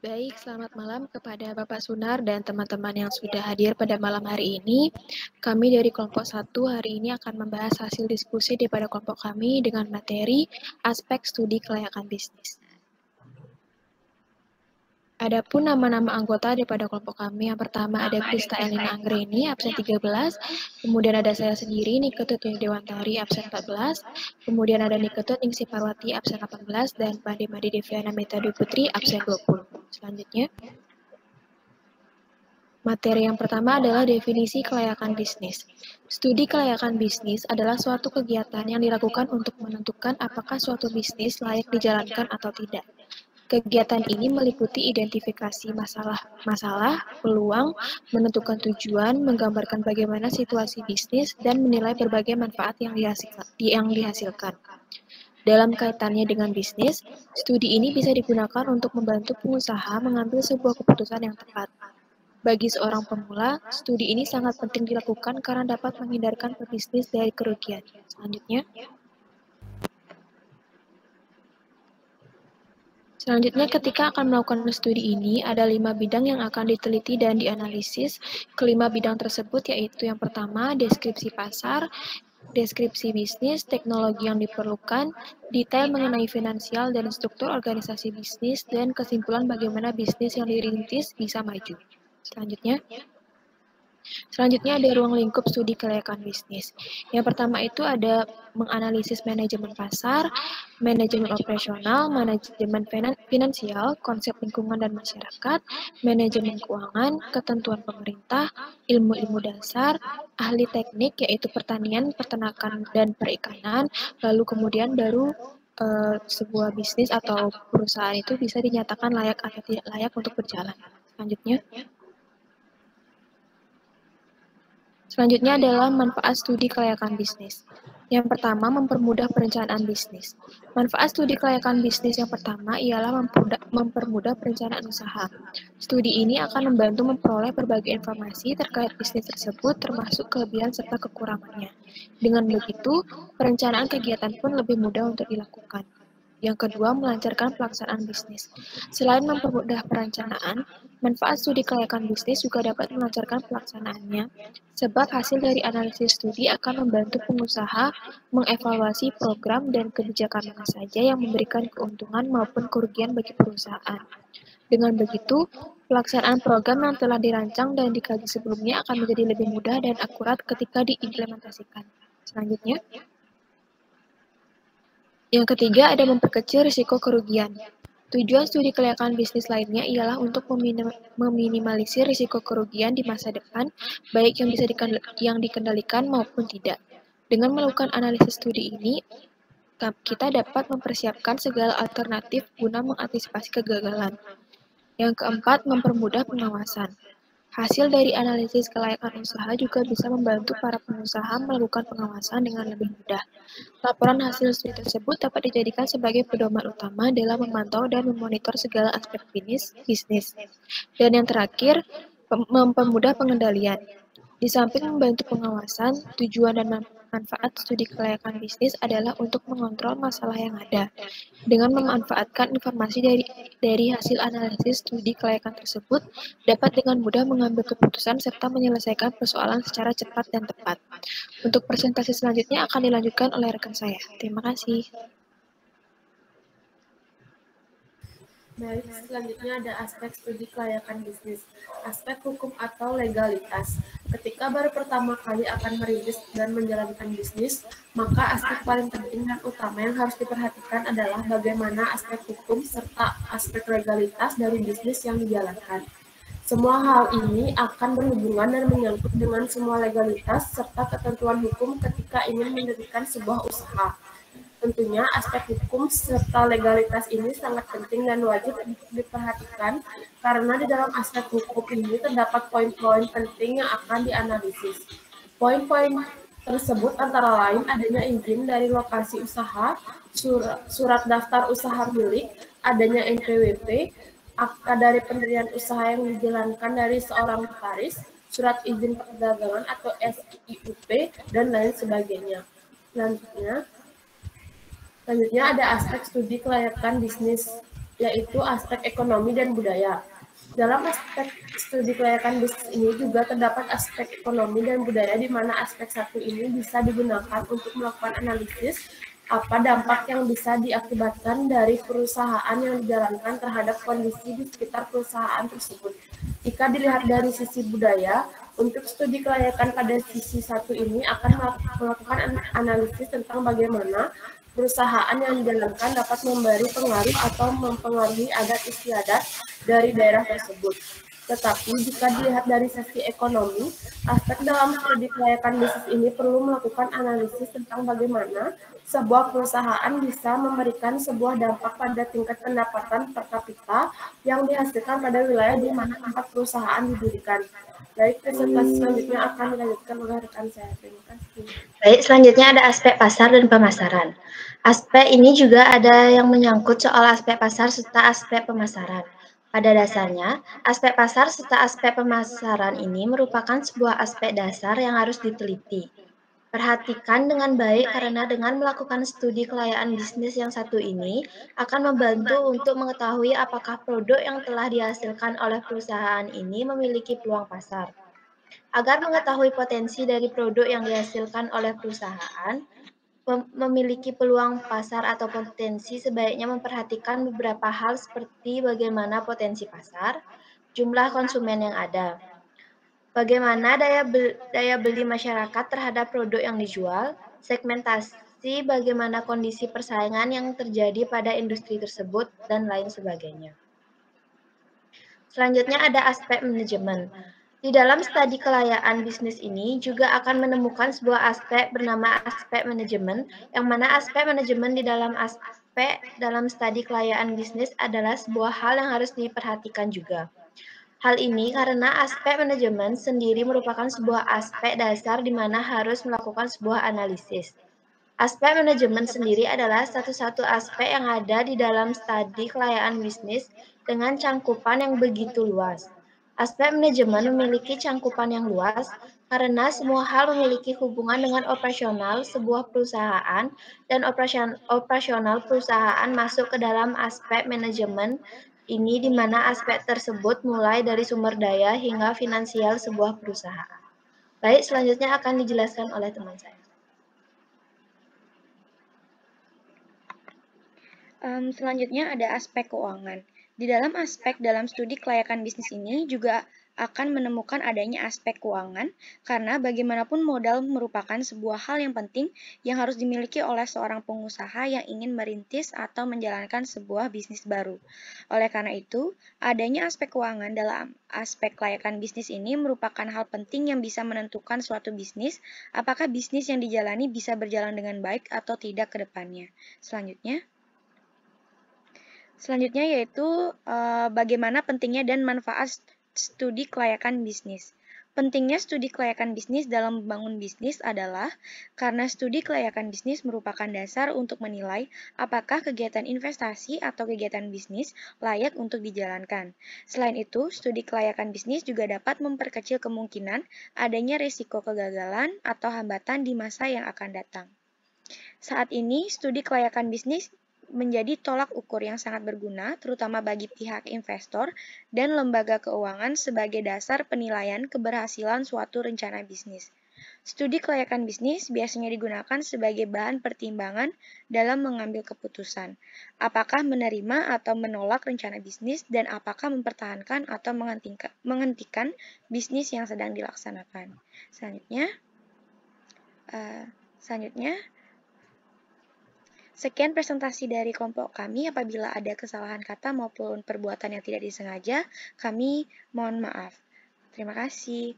Baik, selamat malam kepada Bapak Sunar dan teman-teman yang sudah hadir pada malam hari ini. Kami dari kelompok 1 hari ini akan membahas hasil diskusi daripada kelompok kami dengan materi aspek studi kelayakan bisnis. Adapun nama-nama anggota daripada kelompok kami, yang pertama ada Krista Elina Anggreni, absen 13, kemudian ada saya sendiri, Niketut Dewantari, absen 14, kemudian ada Niketut Ningsih Parwati, absen 18, dan Pandemadi Deviana Metade Putri, absen 20. Selanjutnya, materi yang pertama adalah definisi kelayakan bisnis. Studi kelayakan bisnis adalah suatu kegiatan yang dilakukan untuk menentukan apakah suatu bisnis layak dijalankan atau tidak. Kegiatan ini meliputi identifikasi masalah, peluang, menentukan tujuan, menggambarkan bagaimana situasi bisnis, dan menilai berbagai manfaat yang dihasilkan. Dalam kaitannya dengan bisnis, studi ini bisa digunakan untuk membantu pengusaha mengambil sebuah keputusan yang tepat. Bagi seorang pemula, studi ini sangat penting dilakukan karena dapat menghindarkan pebisnis dari kerugian. Selanjutnya, ketika akan melakukan studi ini, ada 5 bidang yang akan diteliti dan dianalisis. Kelima bidang tersebut yaitu yang pertama, deskripsi pasar, deskripsi bisnis, teknologi yang diperlukan, detail mengenai finansial dan struktur organisasi bisnis, dan kesimpulan bagaimana bisnis yang dirintis bisa maju. Selanjutnya ada ruang lingkup studi kelayakan bisnis. Yang pertama itu ada menganalisis manajemen pasar, manajemen operasional, manajemen finansial, konsep lingkungan dan masyarakat, manajemen keuangan, ketentuan pemerintah, ilmu-ilmu dasar, ahli teknik yaitu pertanian, peternakan, dan perikanan, lalu kemudian baru sebuah bisnis atau perusahaan itu bisa dinyatakan layak atau tidak layak untuk berjalan. Selanjutnya adalah manfaat studi kelayakan bisnis. Yang pertama, mempermudah perencanaan bisnis. Manfaat studi kelayakan bisnis yang pertama ialah mempermudah perencanaan usaha. Studi ini akan membantu memperoleh berbagai informasi terkait bisnis tersebut, termasuk kelebihan serta kekurangannya. Dengan begitu, perencanaan kegiatan pun lebih mudah untuk dilakukan. Yang kedua, melancarkan pelaksanaan bisnis. Selain mempermudah perencanaan, manfaat studi kelayakan bisnis juga dapat melancarkan pelaksanaannya, sebab hasil dari analisis studi akan membantu pengusaha mengevaluasi program dan kebijakan mana saja yang memberikan keuntungan maupun kerugian bagi perusahaan. Dengan begitu, pelaksanaan program yang telah dirancang dan dikaji sebelumnya akan menjadi lebih mudah dan akurat ketika diimplementasikan. Selanjutnya, yang ketiga ada memperkecil risiko kerugian. Tujuan studi kelayakan bisnis lainnya ialah untuk meminimalisir risiko kerugian di masa depan, baik yang dikendalikan maupun tidak. Dengan melakukan analisis studi ini, kita dapat mempersiapkan segala alternatif guna mengantisipasi kegagalan. Yang keempat, mempermudah pengawasan. Hasil dari analisis kelayakan usaha juga bisa membantu para pengusaha melakukan pengawasan dengan lebih mudah. Laporan hasil studi tersebut dapat dijadikan sebagai pedoman utama dalam memantau dan memonitor segala aspek bisnis. Dan yang terakhir, mempermudah pengendalian. Di samping membantu pengawasan, tujuan dan manfaat studi kelayakan bisnis adalah untuk mengontrol masalah yang ada. Dengan memanfaatkan informasi dari hasil analisis studi kelayakan tersebut, dapat dengan mudah mengambil keputusan serta menyelesaikan persoalan secara cepat dan tepat. Untuk presentasi selanjutnya akan dilanjutkan oleh rekan saya. Terima kasih. Baik, selanjutnya ada aspek studi kelayakan bisnis. Aspek hukum atau legalitas. Ketika baru pertama kali akan merintis dan menjalankan bisnis, maka aspek paling penting dan utama yang harus diperhatikan adalah bagaimana aspek hukum serta aspek legalitas dari bisnis yang dijalankan. Semua hal ini akan berhubungan dan menyangkut dengan semua legalitas serta ketentuan hukum ketika ingin mendirikan sebuah usaha. Tentunya aspek hukum serta legalitas ini sangat penting dan wajib diperhatikan karena di dalam aspek hukum ini terdapat poin-poin penting yang akan dianalisis. Poin-poin tersebut antara lain adanya izin dari lokasi usaha, surat daftar usaha milik, adanya NPWP, akta dari pendirian usaha yang dijalankan dari seorang notaris, surat izin perdagangan atau SIUP, dan lain sebagainya. Selanjutnya ada aspek studi kelayakan bisnis. yaitu aspek ekonomi dan budaya. Dalam aspek studi kelayakan bisnis ini juga terdapat aspek ekonomi dan budaya di mana aspek satu ini bisa digunakan untuk melakukan analisis apa dampak yang bisa diakibatkan dari perusahaan yang dijalankan terhadap kondisi di sekitar perusahaan tersebut. Jika dilihat dari sisi budaya, untuk studi kelayakan pada sisi satu ini akan melakukan analisis tentang bagaimana perusahaan yang dijalankan dapat memberi pengaruh atau mempengaruhi adat istiadat dari daerah tersebut. Tetapi jika dilihat dari sisi ekonomi, aspek dalam studi kelayakan bisnis ini perlu melakukan analisis tentang bagaimana sebuah perusahaan bisa memberikan sebuah dampak pada tingkat pendapatan per kapita yang dihasilkan pada wilayah di mana tempat perusahaan didirikan. Baik, presentasi selanjutnya akan dilanjutkan oleh rekan saya. Terima kasih. Baik, selanjutnya ada aspek pasar dan pemasaran. Aspek ini juga ada yang menyangkut soal aspek pasar serta aspek pemasaran. Pada dasarnya, aspek pasar serta aspek pemasaran ini merupakan sebuah aspek dasar yang harus diteliti. Perhatikan dengan baik karena dengan melakukan studi kelayakan bisnis yang satu ini akan membantu untuk mengetahui apakah produk yang telah dihasilkan oleh perusahaan ini memiliki peluang pasar. Agar mengetahui potensi dari produk yang dihasilkan oleh perusahaan, memiliki peluang pasar atau potensi, sebaiknya memperhatikan beberapa hal seperti bagaimana potensi pasar, jumlah konsumen yang ada, bagaimana daya beli masyarakat terhadap produk yang dijual, segmentasi bagaimana kondisi persaingan yang terjadi pada industri tersebut, dan lain sebagainya. Selanjutnya ada aspek manajemen. Di dalam studi kelayakan bisnis ini juga akan menemukan sebuah aspek bernama aspek manajemen, yang mana aspek manajemen di dalam aspek dalam studi kelayakan bisnis adalah sebuah hal yang harus diperhatikan juga. Hal ini karena aspek manajemen sendiri merupakan sebuah aspek dasar di mana harus melakukan sebuah analisis. Aspek manajemen sendiri adalah satu-satu aspek yang ada di dalam studi kelayakan bisnis dengan cangkupan yang begitu luas. Aspek manajemen memiliki cangkupan yang luas karena semua hal memiliki hubungan dengan operasional sebuah perusahaan dan operasional perusahaan masuk ke dalam aspek manajemen ini di mana aspek tersebut mulai dari sumber daya hingga finansial sebuah perusahaan. Baik, selanjutnya akan dijelaskan oleh teman saya. Selanjutnya ada aspek keuangan. Di dalam aspek dalam studi kelayakan bisnis ini juga akan menemukan adanya aspek keuangan karena bagaimanapun modal merupakan sebuah hal yang penting yang harus dimiliki oleh seorang pengusaha yang ingin merintis atau menjalankan sebuah bisnis baru. Oleh karena itu, adanya aspek keuangan dalam aspek kelayakan bisnis ini merupakan hal penting yang bisa menentukan suatu bisnis, apakah bisnis yang dijalani bisa berjalan dengan baik atau tidak ke depannya. Selanjutnya yaitu bagaimana pentingnya dan manfaat studi kelayakan bisnis. Pentingnya studi kelayakan bisnis dalam membangun bisnis adalah karena studi kelayakan bisnis merupakan dasar untuk menilai apakah kegiatan investasi atau kegiatan bisnis layak untuk dijalankan. Selain itu, studi kelayakan bisnis juga dapat memperkecil kemungkinan adanya risiko kegagalan atau hambatan di masa yang akan datang. Saat ini, studi kelayakan bisnis menjadi tolak ukur yang sangat berguna, terutama bagi pihak investor dan lembaga keuangan sebagai dasar penilaian keberhasilan suatu rencana bisnis. Studi kelayakan bisnis biasanya digunakan sebagai bahan pertimbangan dalam mengambil keputusan, apakah menerima atau menolak rencana bisnis dan apakah mempertahankan atau menghentikan bisnis yang sedang dilaksanakan. Selanjutnya, sekian presentasi dari kelompok kami. Apabila ada kesalahan kata maupun perbuatan yang tidak disengaja, kami mohon maaf. Terima kasih.